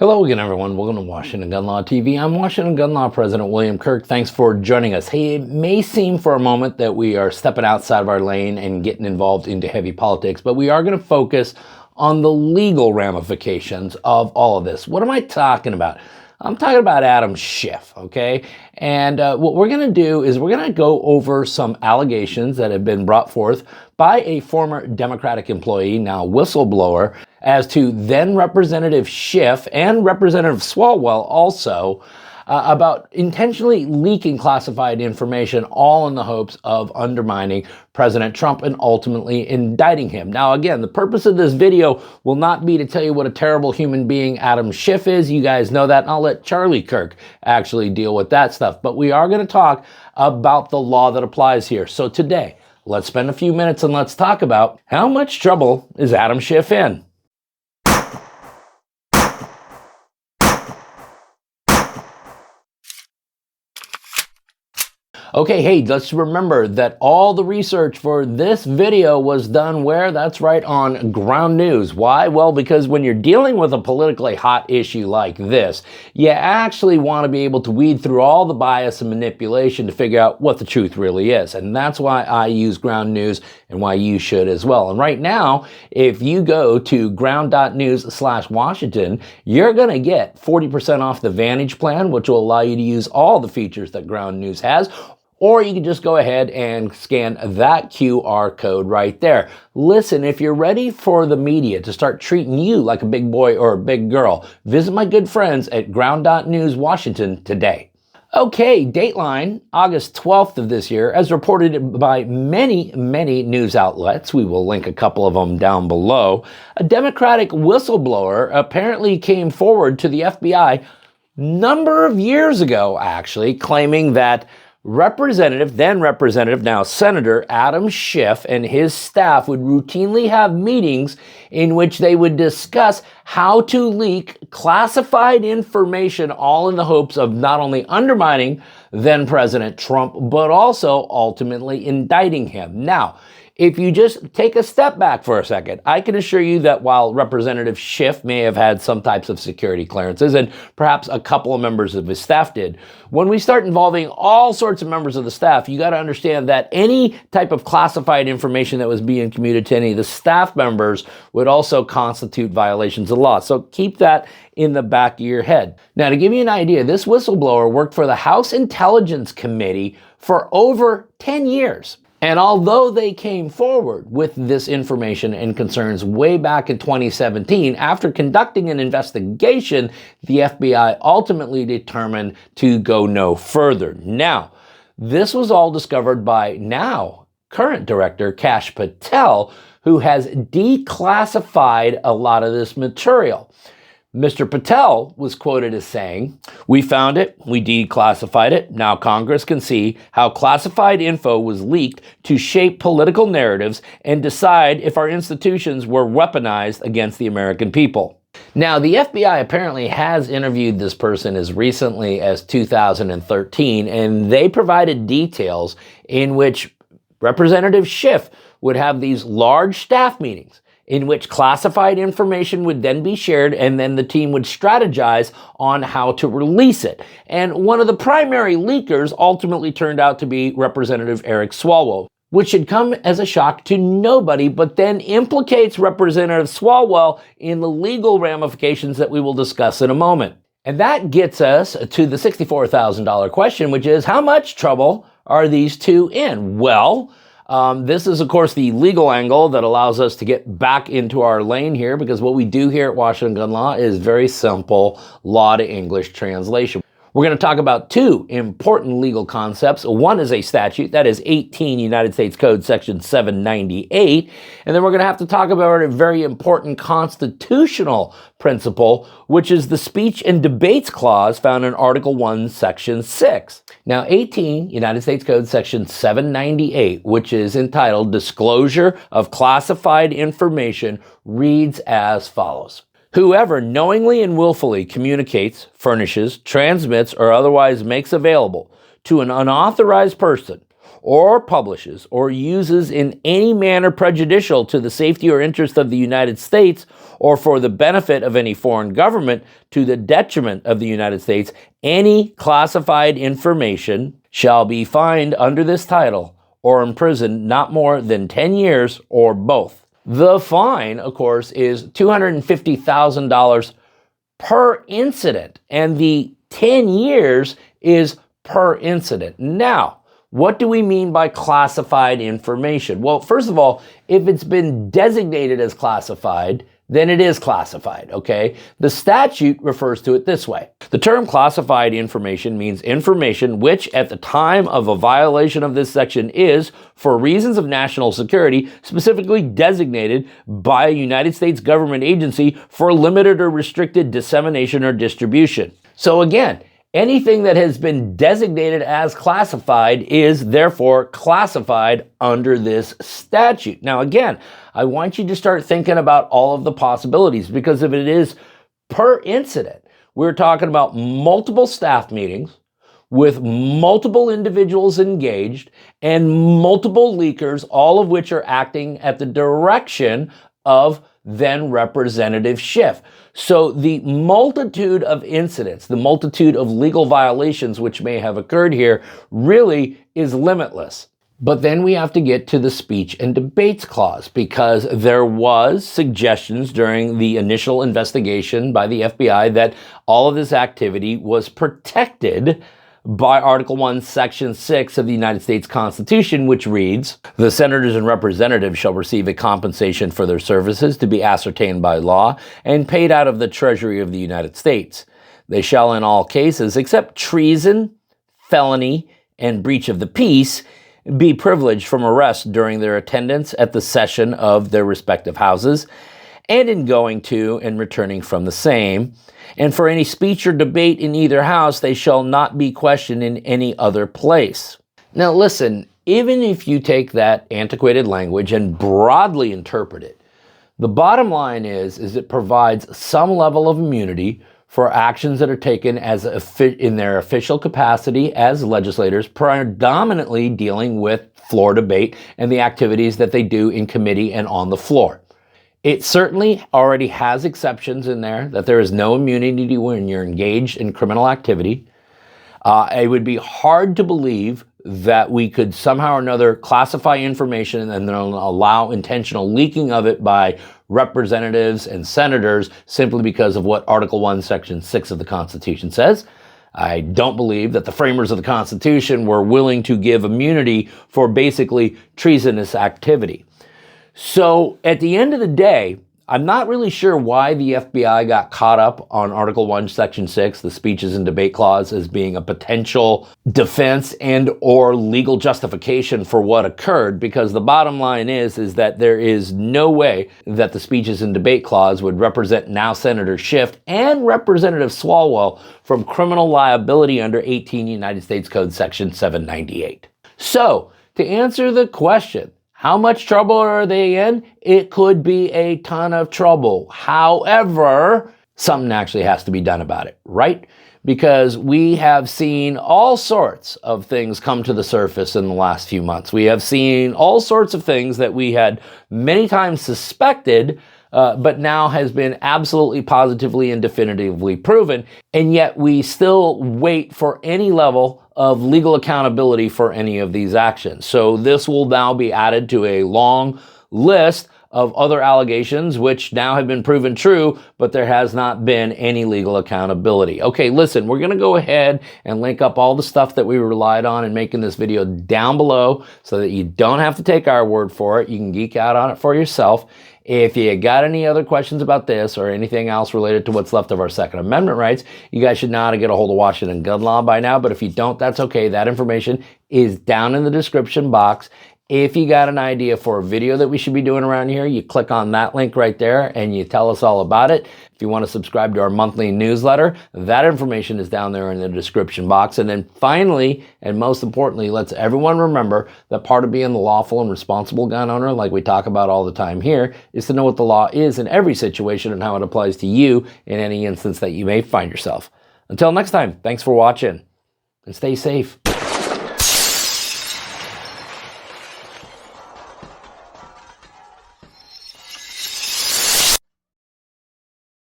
Hello again, everyone. Welcome to Washington Gun Law TV. I'm Washington Gun Law President William Kirk. Thanks for joining us. Hey, it may seem for a moment that we are stepping outside of our lane and getting involved into heavy politics, but we are going to focus on the legal ramifications of all of this. What am I talking about? I'm talking about Adam Schiff, okay? And what we're going to do is we're going to go over some allegations that have been brought forth by a former Democratic employee, now whistleblower, as to then Representative Schiff and Representative Swalwell also, about intentionally leaking classified information, all in the hopes of undermining President Trump and ultimately indicting him. Now, again, the purpose of this video will not be to tell you what a terrible human being Adam Schiff is. You guys know that, and I'll let Charlie Kirk actually deal with that stuff. But we are going to talk about the law that applies here. So today, let's spend a few minutes and let's talk about how much trouble is Adam Schiff in. Okay, hey, let's remember that all the research for this video was done where? That's right, on GroundNews. Why? Well, because when you're dealing with a politically hot issue like this, you actually want to be able to weed through all the bias and manipulation to figure out what the truth really is. And that's why I use GroundNews and why you should as well. And right now, if you go to ground.news/Washington, you're going to get 40% off the Vantage Plan, which will allow you to use all the features that GroundNews has. Or you can just go ahead and scan that QR code right there. Listen, if you're ready for the media to start treating you like a big boy or a big girl, visit my good friends at ground.news Washington today. Okay, Dateline, August 12th of this year, as reported by many news outlets, we will link a couple of them down below, a Democratic whistleblower apparently came forward to the FBI number of years ago, actually, claiming that then Representative, now Senator Adam Schiff and his staff would routinely have meetings in which they would discuss how to leak classified information, all in the hopes of not only undermining then President Trump, but also ultimately indicting him. Now, if you just take a step back for a second, I can assure you that while Representative Schiff may have had some types of security clearances, and perhaps a couple of members of his staff did, when we start involving all sorts of members of the staff, you got to understand that any type of classified information that was being communicated to any of the staff members would also constitute violations of law. So keep that in the back of your head. Now, to give you an idea, this whistleblower worked for the House Intelligence Committee for over 10 years. And although they came forward with this information and concerns way back in 2017, after conducting an investigation, the FBI ultimately determined to go no further. Now, this was all discovered by now current director Kash Patel, who has declassified a lot of this material. Mr. Patel was quoted as saying, "We found it, we declassified it. Now Congress can see how classified info was leaked to shape political narratives and decide if our institutions were weaponized against the American people." Now, the FBI apparently has interviewed this person as recently as 2013, and they provided details in which Representative Schiff would have these large staff meetings in which classified information would then be shared, and then the team would strategize on how to release it. And one of the primary leakers ultimately turned out to be Representative Eric Swalwell, which should come as a shock to nobody, but then implicates Representative Swalwell in the legal ramifications that we will discuss in a moment. And that gets us to the $64,000 question, which is, how much trouble are these two in? Well, this is, of course, the legal angle that allows us to get back into our lane here, because what we do here at Washington Gun Law is very simple law to English translation. We're going to talk about two important legal concepts. One is a statute, that is 18 United States Code Section 798. And then we're going to have to talk about a very important constitutional principle, which is the Speech and Debates Clause found in Article 1, Section 6. Now, 18 United States Code Section 798, which is entitled Disclosure of Classified Information, reads as follows. Whoever knowingly and willfully communicates, furnishes, transmits, or otherwise makes available to an unauthorized person, or publishes or uses in any manner prejudicial to the safety or interest of the United States or for the benefit of any foreign government to the detriment of the United States, any classified information shall be fined under this title or imprisoned not more than 10 years or both. The fine, of course, is $250,000 per incident, and the 10 years is per incident. Now, what do we mean by classified information? Well, first of all, if it's been designated as classified, then it is classified, okay? The statute refers to it this way. The term classified information means information which, at the time of a violation of this section, is, for reasons of national security, specifically designated by a United States government agency for limited or restricted dissemination or distribution. So again, anything that has been designated as classified is therefore classified under this statute. Now, again, I want you to start thinking about all of the possibilities, because if it is per incident, we're talking about multiple staff meetings with multiple individuals engaged and multiple leakers, all of which are acting at the direction of then Representative Schiff. So the multitude of incidents, the multitude of legal violations which may have occurred here really is limitless. But then we have to get to the speech and debates clause, because there was suggestions during the initial investigation by the FBI that all of this activity was protected by Article 1, Section 6 of the United States Constitution, which reads, "The senators and representatives shall receive a compensation for their services to be ascertained by law and paid out of the Treasury of the United States. They shall in all cases, except treason, felony, and breach of the peace, be privileged from arrest during their attendance at the session of their respective houses, and in going to and returning from the same. And for any speech or debate in either house, they shall not be questioned in any other place." Now listen, even if you take that antiquated language and broadly interpret it, the bottom line is it provides some level of immunity for actions that are taken as in their official capacity as legislators, predominantly dealing with floor debate and the activities that they do in committee and on the floor. It certainly already has exceptions in there, that there is no immunity when you're engaged in criminal activity. It would be hard to believe that we could somehow or another classify information and then allow intentional leaking of it by representatives and senators simply because of what Article 1, Section 6 of the Constitution says. I don't believe that the framers of the Constitution were willing to give immunity for basically treasonous activity. So at the end of the day, I'm not really sure why the FBI got caught up on Article 1, Section 6, the speeches and debate clause, as being a potential defense and or legal justification for what occurred, because the bottom line is that there is no way that the speeches and debate clause would represent now Senator Schiff and Representative Swalwell from criminal liability under 18 United States Code Section 798. So, to answer the question, how much trouble are they in? It could be a ton of trouble. However, something actually has to be done about it, right? Because we have seen all sorts of things come to the surface in the last few months. We have seen all sorts of things that we had many times suspected, but now has been absolutely, positively, and definitively proven. And yet we still wait for any level of legal accountability for any of these actions. So this will now be added to a long list of other allegations which now have been proven true, but there has not been any legal accountability. Okay, listen, we're gonna go ahead and link up all the stuff that we relied on in making this video down below so that you don't have to take our word for it. You can geek out on it for yourself. If you got any other questions about this or anything else related to what's left of our Second Amendment rights, you guys should know how to get a hold of Washington gun law by now. But if you don't, that's okay. That information is down in the description box. If you got an idea for a video that we should be doing around here, you click on that link right there and you tell us all about it. If you want to subscribe to our monthly newsletter, that information is down there in the description box. And then finally, and most importantly, let's everyone remember that part of being the lawful and responsible gun owner, like we talk about all the time here, is to know what the law is in every situation and how it applies to you in any instance that you may find yourself. Until next time, thanks for watching and stay safe.